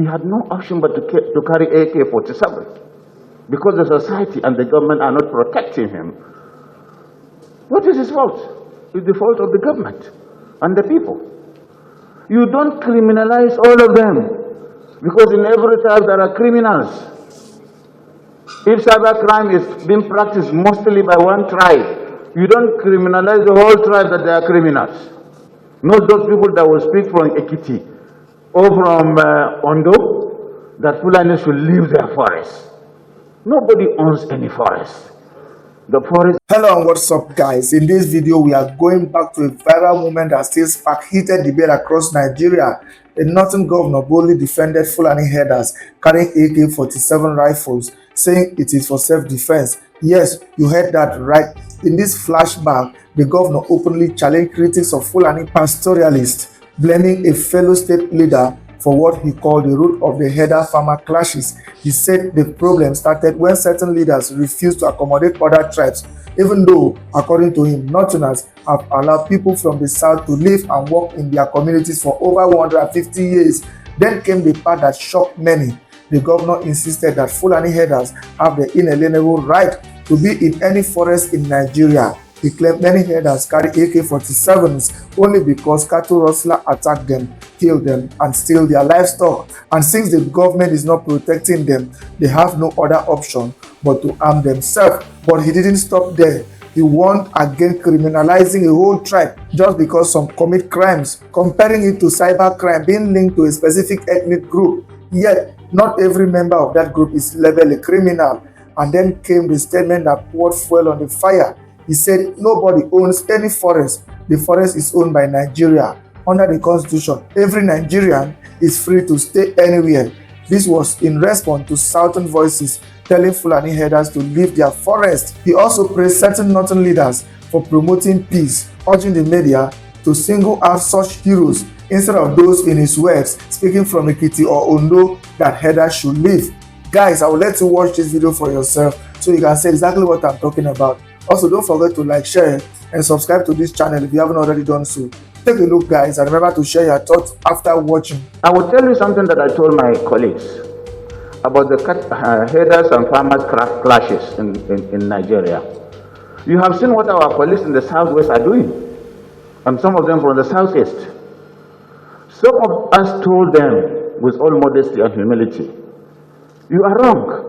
He had no option but to carry AK-47 because the society and the government are not protecting him. What is his fault? It's the fault of the government and the people. You don't criminalize all of them because in every tribe there are criminals. If cybercrime is being practiced mostly by one tribe, you don't criminalize the whole tribe that they are criminals. Not those people that will speak from Ekiti or from Ondo, that Fulani should leave their forest. Nobody owns any forest. The forest. Hello and what's up, guys? In this video, we are going back to a viral moment that still sparks heated debate across Nigeria. A northern governor boldly defended Fulani herders carrying AK-47 rifles, saying it is for self-defense. Yes, you heard that right. In this flashback, the governor openly challenged critics of Fulani pastoralists, blaming a fellow state leader for what he called the root of the herder-farmer clashes. He said the problem started when certain leaders refused to accommodate other tribes, even though, according to him, Northerners have allowed people from the south to live and work in their communities for over 150 years. Then came the part that shocked many. The governor insisted that Fulani herders have the inalienable right to be in any forest in Nigeria. He claimed many herders carry AK-47s only because cattle rustlers attack them, kill them, and steal their livestock. And since the government is not protecting them, they have no other option but to arm themselves. But he didn't stop there. He warned against criminalizing a whole tribe just because some commit crimes, comparing it to cybercrime being linked to a specific ethnic group. Yet, not every member of that group is labeled a criminal. And then came the statement that poured fuel on the fire. He said nobody owns any forest. The forest is owned by Nigeria. Under the constitution, every Nigerian is free to stay anywhere. This was in response to southern voices telling Fulani herders to leave their forest. He also praised certain northern leaders for promoting peace, urging the media to single out such heroes instead of those, in his words, speaking from Ekiti or Ondo, that herders should leave. Guys, I will let you watch this video for yourself so you can see exactly what I'm talking about. Also, don't forget to like, share, and subscribe to this channel if you haven't already done so. Take a look, guys, and remember to share your thoughts after watching. I will tell you something that I told my colleagues about the herders and farmers clashes in Nigeria. You have seen what our colleagues in the southwest are doing, and some of them from the southeast. Some of us told them with all modesty and humility, you are wrong.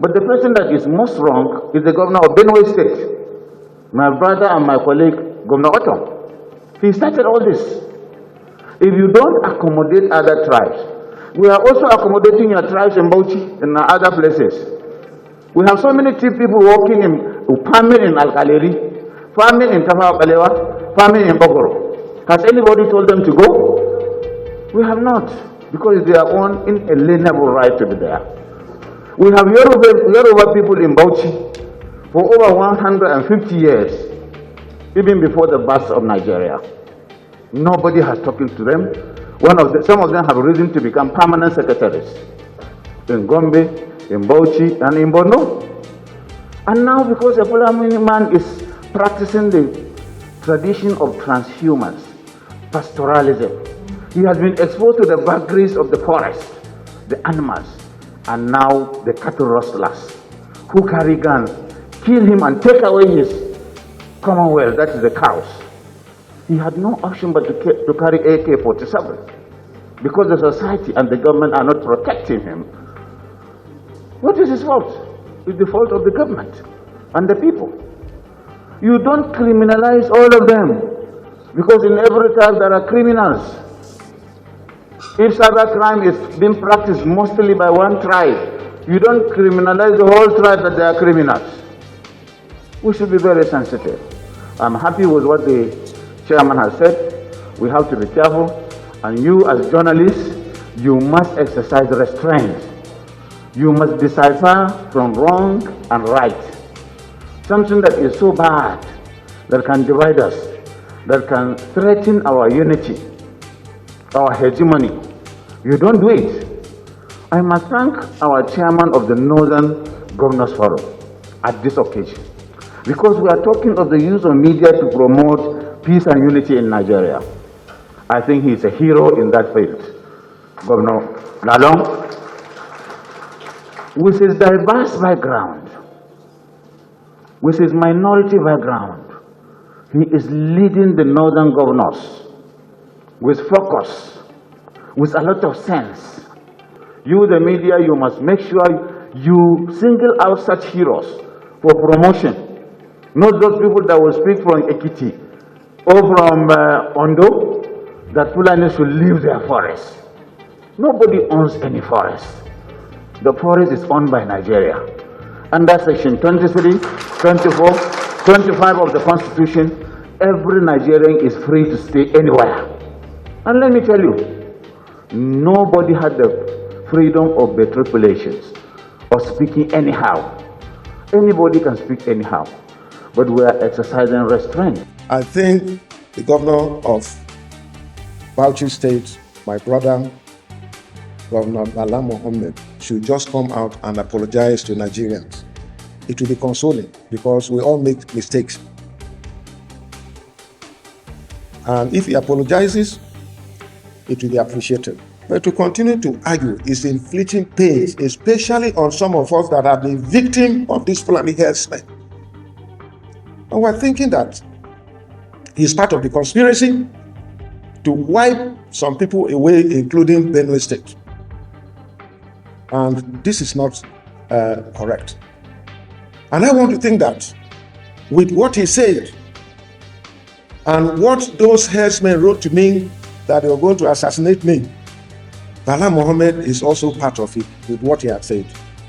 But the person that is most wrong is the governor of Benue State, my brother and my colleague, Governor Otto. He started all this. If you don't accommodate other tribes, we are also accommodating your tribes in Bauchi and other places. We have so many people working in farming in Alkaleri, farming in Tafawa, farming in Bogoro. Has anybody told them to go? We have not, because it's their own inalienable right to be there. We have Yoruba people in Bauchi for over 150 years, even before the birth of Nigeria. Nobody has talked to them. Some of them have risen to become permanent secretaries in Gombe, in Bauchi, and in Borno. And now, because a Fulani man is practicing the tradition of transhumance, pastoralism, he has been exposed to the vagaries of the forest, the animals, and now the cattle rustlers who carry guns, kill him and take away his commonwealth, that is the cows. He had no option but to carry AK-47 because the society and the government are not protecting him. What is his fault? It's the fault of the government and the people. You don't criminalize all of them because in every tribe there are criminals. If cybercrime is being practiced mostly by one tribe, you don't criminalize the whole tribe that they are criminals. We should be very sensitive. I'm happy with what the chairman has said. We have to be careful. And you as journalists, you must exercise restraint. You must decipher from wrong and right. Something that is so bad, that can divide us, that can threaten our unity, our hegemony. You don't do it. I must thank our chairman of the Northern Governors Forum at this occasion, because we are talking of the use of media to promote peace and unity in Nigeria. I think he is a hero in that field. Governor Lalong, with his diverse background, with his minority background, he is leading the northern governors with focus, with a lot of sense. You, the media, you must make sure you single out such heroes for promotion, not those people that will speak from Ekiti or from Ondo, that Fulani should leave their forest. Nobody owns any forest. The forest is owned by Nigeria. Under section 23, 24, 25 of the Constitution, every Nigerian is free to stay anywhere. And let me tell you, nobody had the freedom of matriculations or speaking anyhow. Anybody can speak anyhow, but we are exercising restraint. I think the governor of Bauchi State, my brother, Governor Bala Mohammed, should just come out and apologize to Nigerians. It will be consoling because we all make mistakes. And if he apologizes, it will be appreciated. But to continue to argue is inflicting pain, especially on some of us that have been victims of this Fulani herdsmen. And we're thinking that he's part of the conspiracy to wipe some people away, including Benue State. And this is not correct. And I want to think that with what he said and what those herdsmen wrote to me that they were going to assassinate me, Bala Mohammed is also part of it with what he had said.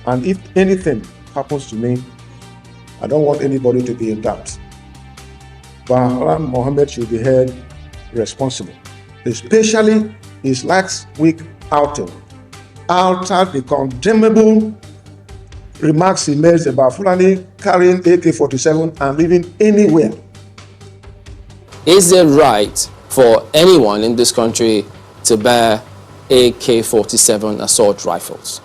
And if anything happens to me, I don't want anybody to be in doubt. Bala Mohammed should be held responsible, especially his last week outing, altered the condemnable remarks he made about Fulani carrying AK-47 and living anywhere. Is it right for anyone in this country to bear AK-47 assault rifles?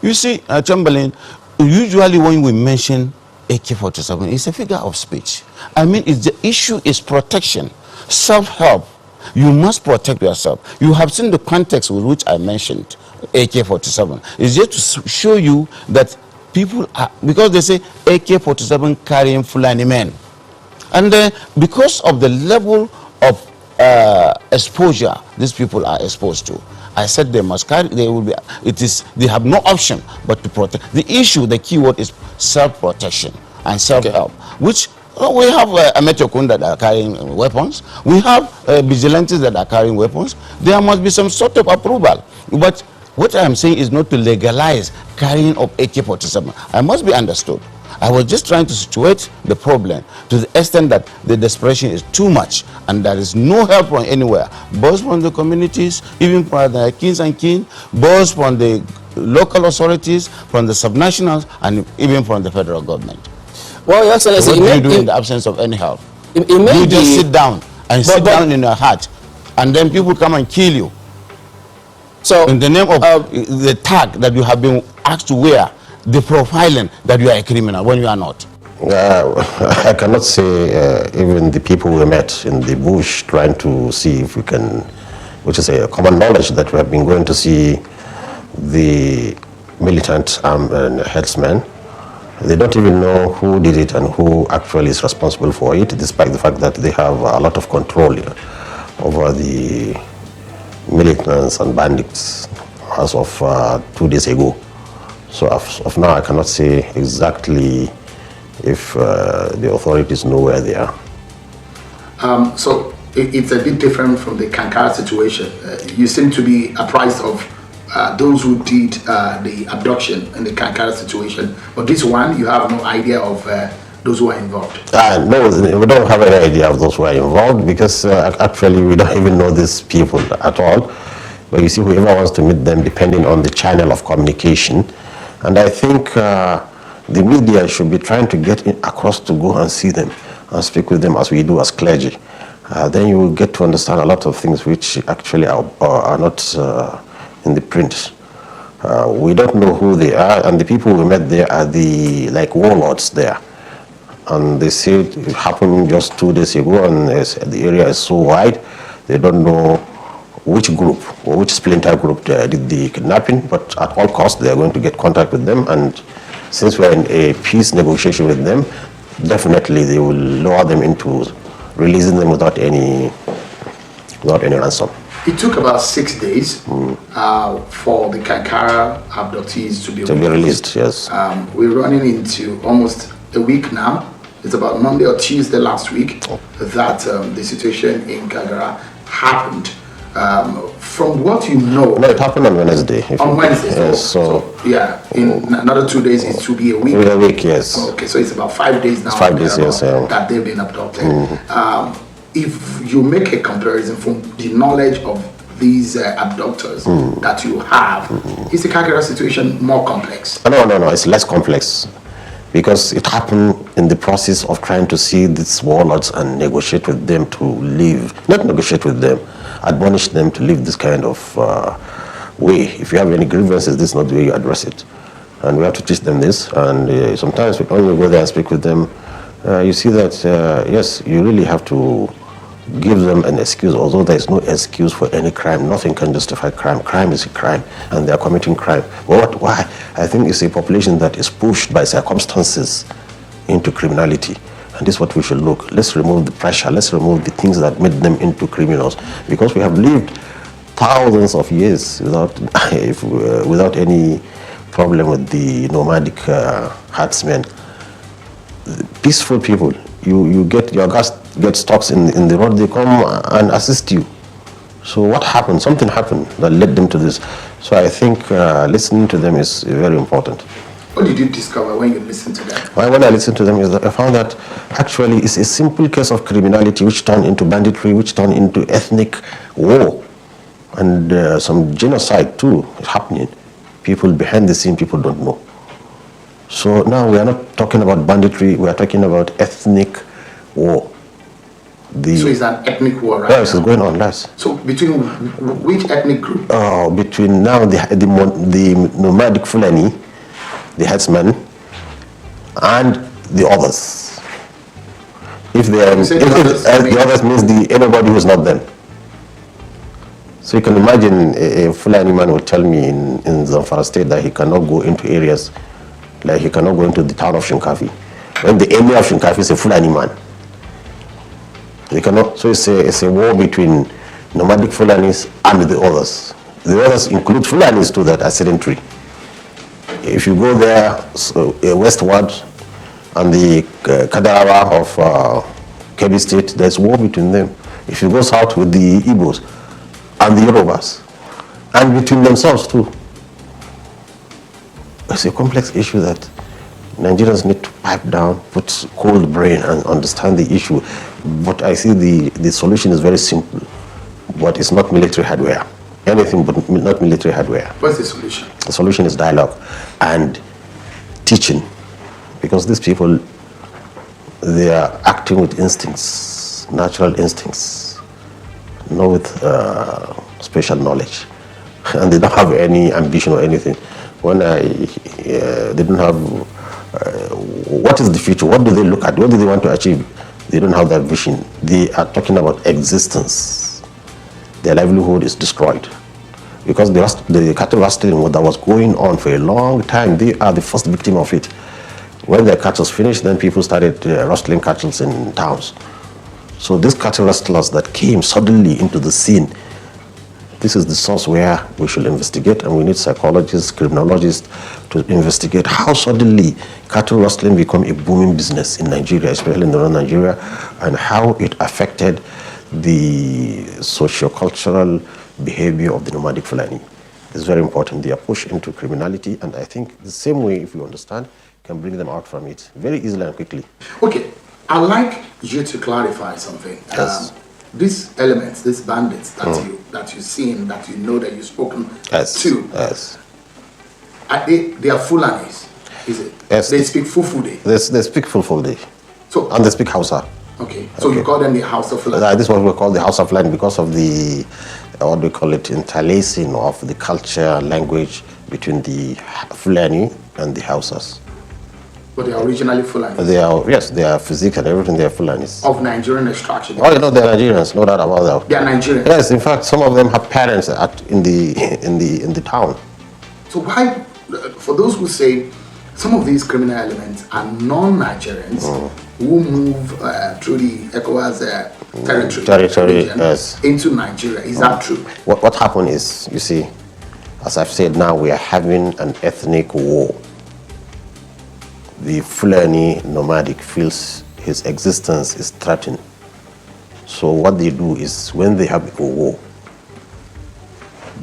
You see, Chamberlain, usually when we mention AK-47, it's a figure of speech. I mean, the issue is protection, self-help. You must protect yourself. You have seen the context with which I mentioned AK-47. It's just to show you that people are, because they say AK-47 carrying Fulani men. And because of the level of exposure these people are exposed to, I said they must carry, they will be, they have no option but to protect. The issue, the key word is self-protection and self-help, which we have Ametokun that are carrying weapons. We have vigilantes that are carrying weapons. There must be some sort of approval. But what I am saying is not to legalize carrying of AK-47. I must be understood. I was just trying to situate the problem to the extent that the desperation is too much and there is no help from anywhere, both from the communities, even from the kings and queens, both from the local authorities, from the subnationals, and even from the federal government. Well, Your Excellency, what do you do in the absence of any help? You just sit down and sit down in your hut, and then people come and kill you. So in the name of the tag that you have been asked to wear, the profiling that you are a criminal when you are not. I cannot say even the people we met in the bush trying to see if we can, which is a common knowledge that we have been going to see the militant herdsmen. They don't even know who did it and who actually is responsible for it, despite the fact that they have a lot of control over the militants and bandits as of 2 days ago. So of now, I cannot say exactly if the authorities know where they are. So it's a bit different from the Kankara situation. You seem to be apprised of those who did the abduction in the Kankara situation, but this one, you have no idea of those who are involved. No, we don't have any idea of those who are involved because actually we don't even know these people at all. But you see, whoever wants to meet them, depending on the channel of communication. And I think the media should be trying to get across to go and see them and speak with them as we do as clergy. Then you will get to understand a lot of things which actually are not in the print. We don't know who they are, and the people we met there are the warlords there. And they say it happened just 2 days ago, and the area is so wide, they don't know which group or which splinter group did the kidnapping, but at all costs they are going to get contact with them, and since we're in a peace negotiation with them, definitely they will lower them into releasing them without any ransom. It took about 6 days for the Kankara abductees to be released. Yes. We're running into almost a week now. It's about Monday or Tuesday last week that the situation in Kankara happened. From what you know... No, it happened on Wednesday. On Wednesday? Yes, so yeah, in another 2 days it will be a week. A week, yes. Okay, so it's about 5 days now. It's 5 days, yes. That they've been abducted. If you make a comparison from the knowledge of these abductors that you have, is the Kankara situation more complex? No, it's less complex. Because it happened in the process of trying to see these warlords and negotiate with them to leave, not negotiate with them, admonish them to leave this kind of way. If you have any grievances, this is not the way you address it. And we have to teach them this. And sometimes when you go there and speak with them, you see that, yes, you really have to give them an excuse, although there is no excuse for any crime. Nothing can justify crime. Crime is a crime, and they are committing crime. But why? I think it's a population that is pushed by circumstances into criminality. And this is what we should look. Let's remove the pressure. Let's remove the things that made them into criminals. Because we have lived thousands of years without any problem with the nomadic herdsmen. Peaceful people. You get your gas get stocks in the road, they come and assist you. So what happened? Something happened that led them to this. So I think listening to them is very important. What did you discover when you listened to them? When I listened to them, is that I found that actually it's a simple case of criminality which turned into banditry, which turned into ethnic war, and some genocide too is happening. People behind the scene, people don't know. So now we are not talking about banditry, we are talking about ethnic war. So it's an ethnic war, right? Yes, it's going on, yes. So between which ethnic group? Between now the nomadic Fulani, the herdsmen, and the others. If they are, the others means anybody who is not them. So you can imagine a Fulani man would tell me in Zamfara state that he cannot go into areas, like he cannot go into the town of Shinkafi. When the emir of Shinkafi is a Fulani man. They cannot, so it's a war between nomadic Fulanis and the others. The others include Fulanis too that are sedentary. If you go there westward on the Kadarawa of Kebbi State, there's war between them. If you go south with the Igbos and the Yorubas, and between themselves too. It's a complex issue that Nigerians need to pipe down, put cold brain and understand the issue. But I see the solution is very simple, but it's not military hardware. Anything but not military hardware. What's the solution? The solution is dialogue and teaching, because these people, they are acting with instincts, natural instincts, not with special knowledge. And they don't have any ambition or anything. When they don't have, what is the future? What do they look at? What do they want to achieve? They don't have that vision. They are talking about existence. Their livelihood is destroyed. Because the cattle rustling that was going on for a long time, they are the first victim of it. When their cattle finished, then people started rustling cattle in towns. So these cattle rustlers that came suddenly into the scene, this is the source where we should investigate, and we need psychologists, criminologists to investigate how suddenly cattle rustling become a booming business in Nigeria, especially in northern Nigeria, and how it affected the socio-cultural behavior of the nomadic Fulani. It's very important. They are pushed into criminality, and I think the same way, if you understand, can bring them out from it very easily and quickly. Okay, I'd like you to clarify something. Yes. These elements, these bandits that you've seen, that you know, that you've spoken to, yes, they are Fulanis, is it? Yes. They speak Fufude. They speak Fulfulde. So, and they speak Hausa. Okay, so you call them the House of Fulani? This is what we call the House of Fulani because of the, what we call it, interlacing of the culture, language between the Fulani and the Hausas. But they are originally Fulani. They are, yes, they are physique and everything, they are Fulanis. Of Nigerian extraction. Oh, you know, they're Nigerians, no doubt about that. They are Nigerians. Yes, in fact, some of them have parents in the town. So why, for those who say some of these criminal elements are non-Nigerians who move through the ECOWAS territory yes, into Nigeria, is that true? What happened is, you see, as I've said now, we are having an ethnic war. The Fulani nomadic feels his existence is threatened. So what they do is, when they have a war,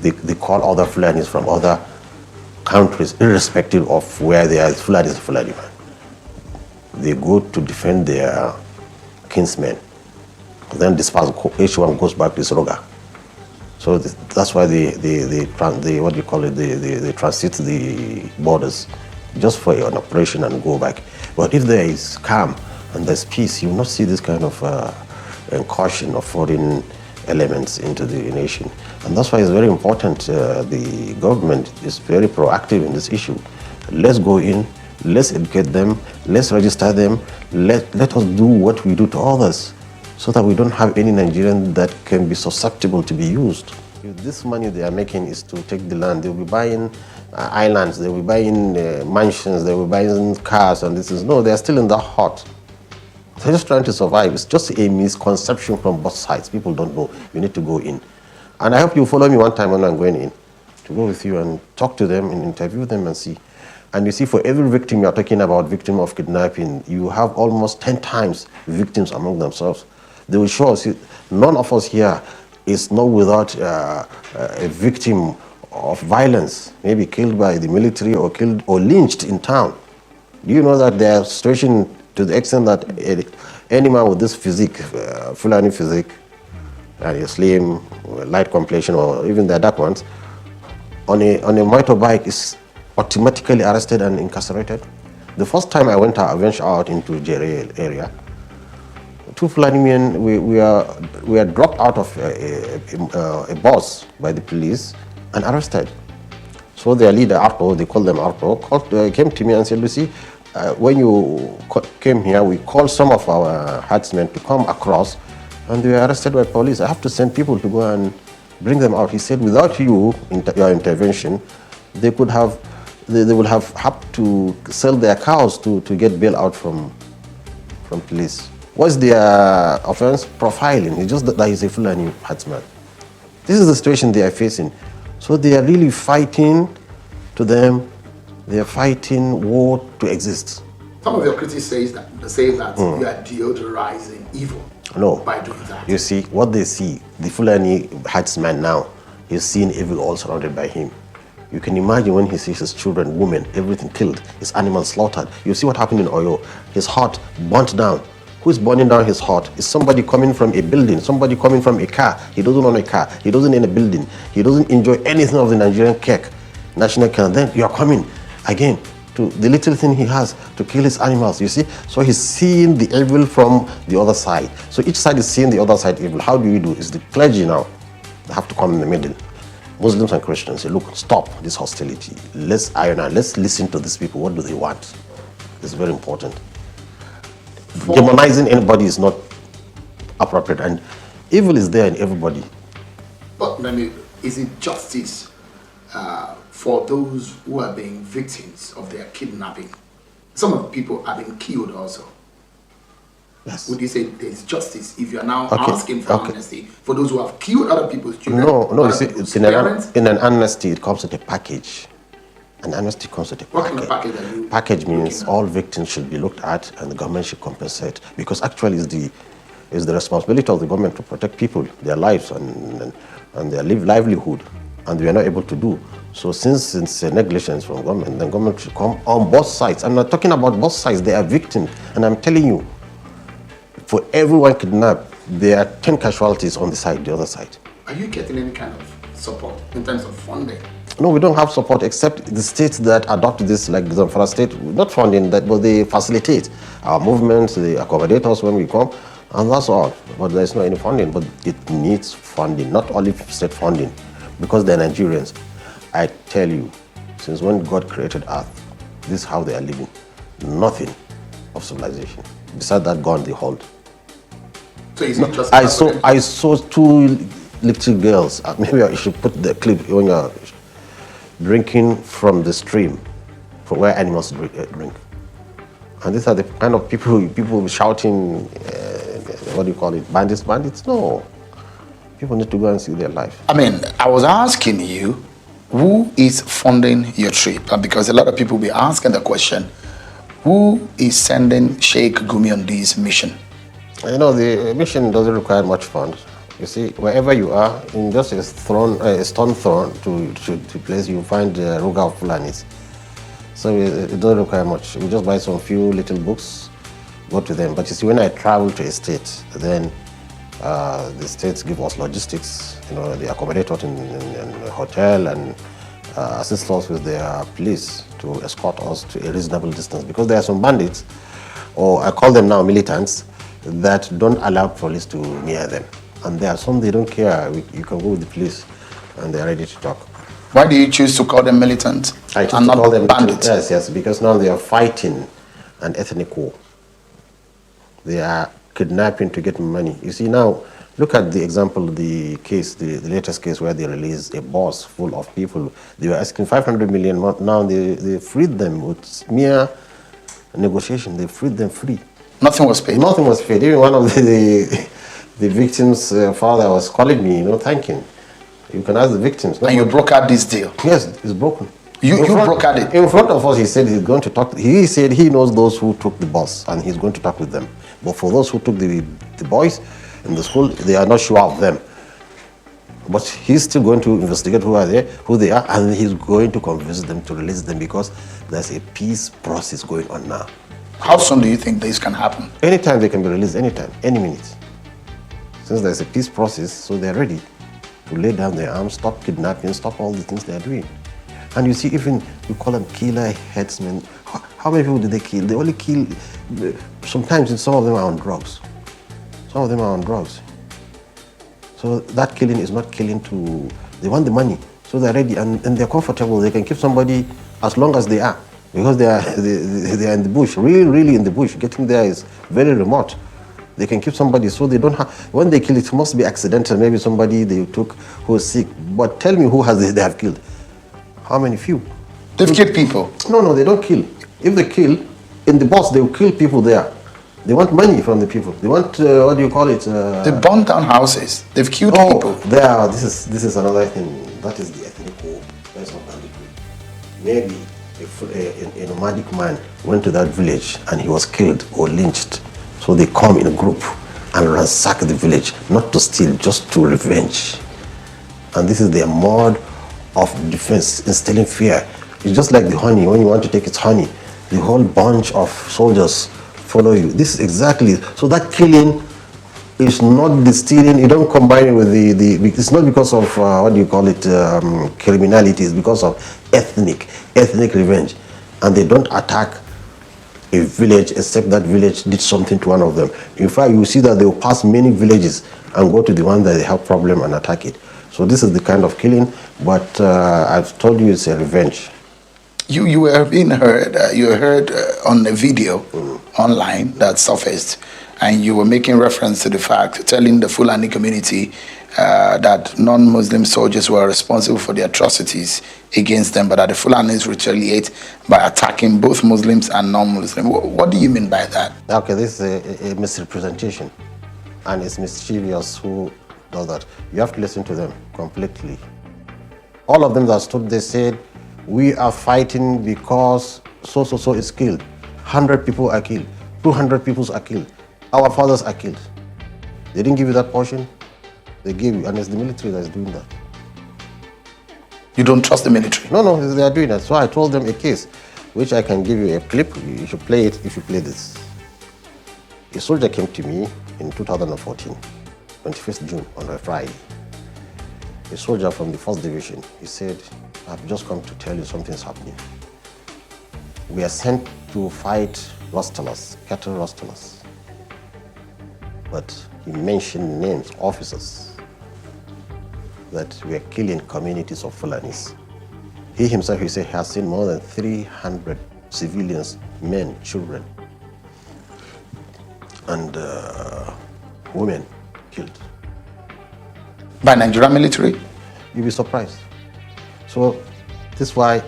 they call other Fulanis from other countries, irrespective of where they are. Fulani is a Fulani man. They go to defend their kinsmen. Then disperse, each one goes back to his roga. So that's why they what do you call it? They transit the borders just for an operation and go back. But if there is calm and there's peace, you will not see this kind of incursion of foreign elements into the nation. And that's why it's very important. The government is very proactive in this issue. Let's go in, let's educate them, let's register them, let us do what we do to others, so that we don't have any Nigerian that can be susceptible to be used. If this money they are making is to take the land, they'll be buying islands, they'll be buying mansions, they'll be buying cars, and this is, no, they're still in the hut. They're just trying to survive. It's just a misconception from both sides. People don't know. You need to go in. And I hope you follow me one time when I'm going in, to go with you and talk to them and interview them and see. And you see, for every victim you're talking about, victim of kidnapping, you have almost 10 times victims among themselves. They will show us, none of us here is not without a victim of violence, maybe killed by the military or killed or lynched in town. Do you know that there are situations to the extent that any man with this physique, Fulani physique, and a slim, light complexion, or even the dark ones, on a motorbike is automatically arrested and incarcerated? The first time I ventured out into Jere area, two Fulani men, we were dropped out of a bus by the police and arrested. So their leader, Arto, they call them Arto, came to me and said, Lucy, when you came here, we called some of our herdsmen to come across, and they were arrested by police. I have to send people to go and bring them out. He said, without your intervention, they would have had to sell their cows to get bail out from police. What's their offense? Profiling. It's just that he's a Fulani herdsman. This is the situation they are facing. So they are really fighting to them. They are fighting war to exist. Some of your critics say that you are deodorizing evil. No. By doing that. You see, what they see, the Fulani herdsman now, is seeing evil all surrounded by him. You can imagine when he sees his children, women, everything killed, his animals slaughtered. You see what happened in Oyo. His hut burnt down. Who's burning down his hut? Is somebody coming from a building, somebody coming from a car. He doesn't own a car. He doesn't own a building. He doesn't enjoy anything of the Nigerian cake, national cake. Then you are coming again to the little thing he has to kill his animals, you see? So he's seeing the evil from the other side. So each side is seeing the other side evil. How do we do? It's the clergy now. They have to come in the middle. Muslims and Christians say, look, stop this hostility. Let's listen to these people. What do they want? It's very important. Demonizing anybody is not appropriate, and evil is there in everybody. But is it justice for those who are being victims of their kidnapping? Some of the people are being killed also. Yes. Would you say there's justice if you are now asking for amnesty for those who have killed other people's children? No, you see, it's in an amnesty, it comes with a package. An amnesty comes with a package. What kind of package are you? Package means all victims should be looked at and the government should compensate, because actually it's the responsibility of the government to protect people, their lives and their livelihood, and we are not able to do. So since it's a negligence from government, then government should come on both sides. I'm not talking about both sides, they are victims, and I'm telling you, for everyone kidnapped, there are 10 casualties on the other side. Are you getting any kind of support in terms of funding? No, we don't have support except the states that adopt this, like the Zamfara state, not funding that, but they facilitate our movements, they accommodate us when we come, and that's all. But there's no any funding, but it needs funding, not only state funding, because they're Nigerians. I tell you, since when God created earth, this is how they are living. nothing of civilization. Besides that gun they hold. So is it just I saw two little girls. Maybe I should put the clip when you're drinking from the stream, from where animals drink. And these are the kind of people shouting, what do you call it, bandits? Bandits? No. People need to go and see their life. I mean, I was asking you, who is funding your trip? Because a lot of people will be asking the question, who is sending Sheikh Gumi on this mission? You know, the mission doesn't require much funds. You see, wherever you are, in just a stone thrown to place, you find the Ruga of Fulanis. So it doesn't require much. We just buy some few little books, go to them. But you see, when I travel to a state, then the states give us logistics. You know, they accommodate us in a hotel and assist us with their police to escort us to a reasonable distance. Because there are some bandits, or I call them now militants, that don't allow police to near them. And there are some they don't care. You can go with the police and they're ready to talk. Why do you choose to call them militant and not call them bandits? Yes, because now they are fighting an ethnic war. They are kidnapping to get money. You see now, look at the example, the case, the latest case where they released a bus full of people. They were asking 500 million. Now they freed them with mere negotiation. They freed them free. Nothing was paid. Nothing was paid. Even one of the victim's father was calling me, thanking. You can ask the victims. And you brokered this deal? Yes, it's broken. You brokered it? In front of us, he said he's going to talk. He said he knows those who took the bus and he's going to talk with them. But for those who took the boys in the school, they are not sure of them. But he's still going to investigate who they are, and he's going to convince them to release them because there's a peace process going on now. How soon do you think this can happen? Anytime they can be released, anytime, any minute. Since there's a peace process, so they're ready to lay down their arms, stop kidnapping, stop all the things they're doing. And you see, even we call them killer headsmen. How many people did they kill? They only kill, sometimes some of them are on drugs. Some of them are on drugs. So that killing is not killing they want the money. So they're ready and they're comfortable. They can keep somebody as long as they are. Because they are in the bush, really in the bush. Getting there is very remote. They can keep somebody, so they don't have. When they kill, it must be accidental. Maybe somebody they took who is sick. But tell me who they have killed? How many few? They've killed people. No, they don't kill. If they kill, in the bus they will kill people there. They want money from the people. They want what do you call it? They burn down houses. They've killed people. This is another thing. That is the ethnic war. That's not banditry. Maybe a nomadic man went to that village and he was killed or lynched. So they come in a group and ransack the village, not to steal, just to revenge. And this is their mode of defense, instilling fear. It's just like the honey. When you want to take its honey, the whole bunch of soldiers follow you. This is exactly, so that killing is not the stealing. You don't combine it with it's not because of, what do you call it, criminality. It's because of ethnic revenge. And they don't attack a village except that village did something to one of them. In fact, you see that they will pass many villages and go to the one that they have problem and attack it. So this is the kind of killing, but I've told you it's a revenge. You were being heard, you were heard on a video online that surfaced, and you were making reference to the fact, telling the Fulani community that non-Muslim soldiers were responsible for the atrocities against them, but that the Fulanis retaliate by attacking both Muslims and non-Muslims. What do you mean by that? Okay, this is a misrepresentation, and it's mischievous who does that. You have to listen to them completely. All of them that stood, they said, we are fighting because so is killed. 100 people are killed. 200 people are killed. Our fathers are killed. They didn't give you that portion. They gave you, and it's the military that is doing that. You don't trust the military? No, they are doing that. So I told them a case, which I can give you a clip. You should play it if you play this. A soldier came to me in 2014, 21st June, on a Friday. A soldier from the 1st Division. He said, I've just come to tell you something's happening. We are sent to fight rustlers, cattle rustlers. But he mentioned names, officers, that we are killing communities of Fulanis. He himself, he said, has seen more than 300 civilians men, children, and women killed. By Nigerian military? You'll be surprised. So this is why,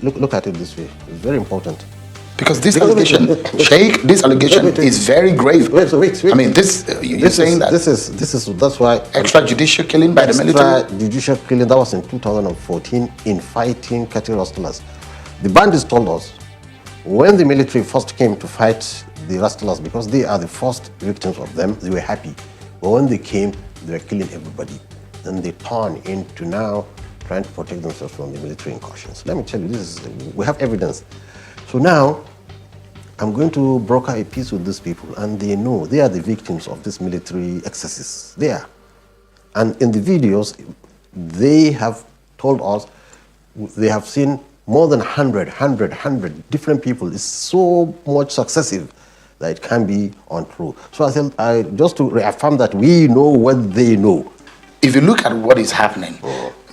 look at it this way. It's very important. Because this allegation, Sheikh, this allegation is very grave. Wait. I mean, you're saying that that's why extrajudicial killing by the military. Extrajudicial killing, that was in 2014 in fighting cattle rustlers. The bandits told us when the military first came to fight the rustlers, because they are the first victims of them, they were happy. But when they came, they were killing everybody. Then they turned into now trying to protect themselves from the military incursions. Let me tell you, we have evidence. So now, I'm going to broker a peace with these people, and they know they are the victims of these military excesses. They are. And in the videos, they have told us they have seen more than 100 different people. It's so much successive that it can be untrue. So I just to reaffirm that we know what they know. If you look at what is happening,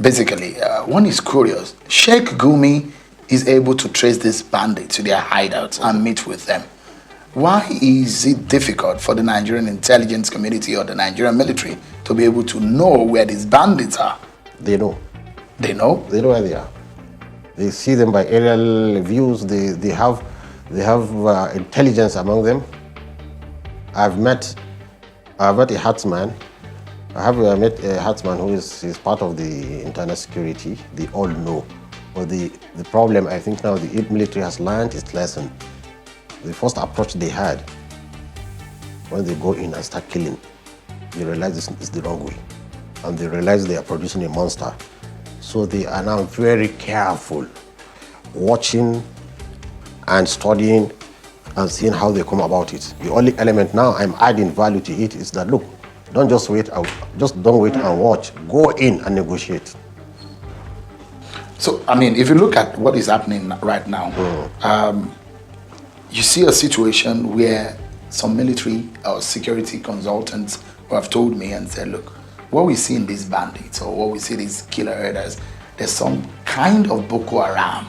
basically, one is curious. Sheikh Gumi is able to trace these bandits to their hideouts and meet with them. Why is it difficult for the Nigerian intelligence community or the Nigerian military to be able to know where these bandits are? They know. They know? They know where they are. They see them by aerial views. They have intelligence among them. I've met a herdsman. I have met a herdsman who is part of the internal security. They all know. But the problem, I think now the military has learned its lesson. The first approach they had, when they go in and start killing, they realize this is the wrong way. And they realize they are producing a monster. So they are now very careful, watching and studying and seeing how they come about it. The only element now I'm adding value to it is that, look, don't just wait out, just don't wait and watch. Go in and negotiate. So, I mean, if you look at what is happening right now, you see a situation where some military or security consultants who have told me and said, look, what we see in these bandits or what we see these killer herders, there's some kind of Boko Haram.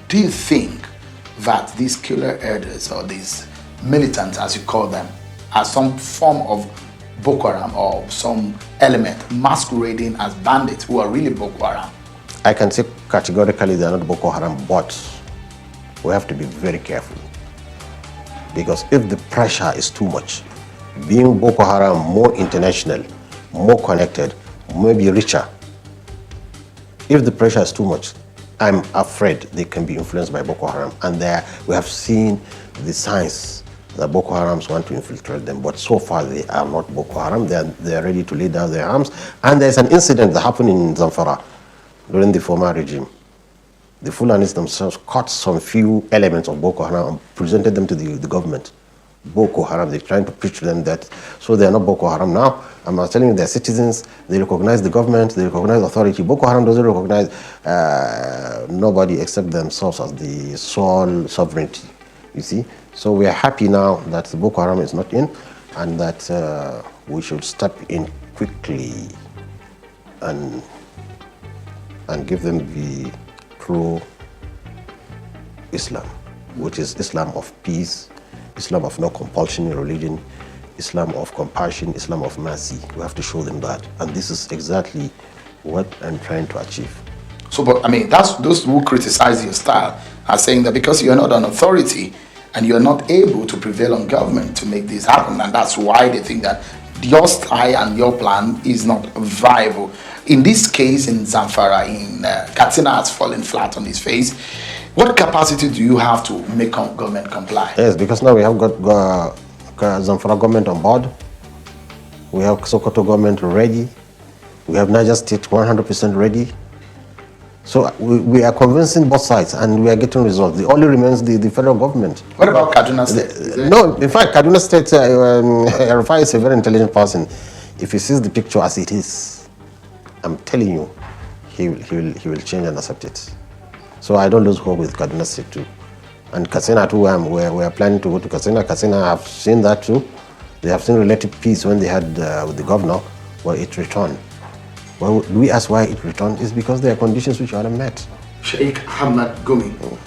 Do you think that these killer herders or these militants, as you call them, are some form of Boko Haram or some element masquerading as bandits who are really Boko Haram? I can say categorically they are not Boko Haram, but we have to be very careful. Because if the pressure is too much, being Boko Haram more international, more connected, maybe richer, if the pressure is too much, I'm afraid they can be influenced by Boko Haram. And there we have seen the signs that Boko Harams want to infiltrate them. But so far they are not Boko Haram. They are ready to lay down their arms. And there's an incident that happened in Zamfara during the former regime. The Fulanis themselves caught some few elements of Boko Haram and presented them to the government. Boko Haram, they're trying to preach to them that, so they are not Boko Haram now. I'm telling you, they're citizens, they recognize the government, they recognize authority. Boko Haram doesn't recognize nobody except themselves as the sole sovereignty, you see. So we are happy now that the Boko Haram is not in and that we should step in quickly and give them the true Islam, which is Islam of peace, Islam of no compulsion in religion, Islam of compassion, Islam of mercy. We have to show them that. And this is exactly what I'm trying to achieve. So, but I mean, that's those who criticize your style are saying that because you're not an authority and you're not able to prevail on government to make this happen, and that's why they think that your style and your plan is not viable. In this case, in Zamfara, in Katsina has fallen flat on his face. What capacity do you have to make government comply? Yes, because now we have got Zamfara government on board. We have Sokoto government ready. We have Niger State 100% ready. So we are convincing both sides and we are getting results. The only remains the federal government. What about Kaduna State? No, in fact, Kaduna State, Rafai is a very intelligent person. If he sees the picture as it is, I'm telling you, he will change and accept it. So I don't lose hope with Kaduna State too. And Katsina too, we are planning to go to Katsina. Katsina have seen that too. They have seen relative peace when they had with the governor, but it returned. Well, we ask why it returned is because there are conditions which are not met. Sheikh Ahmad Gumi,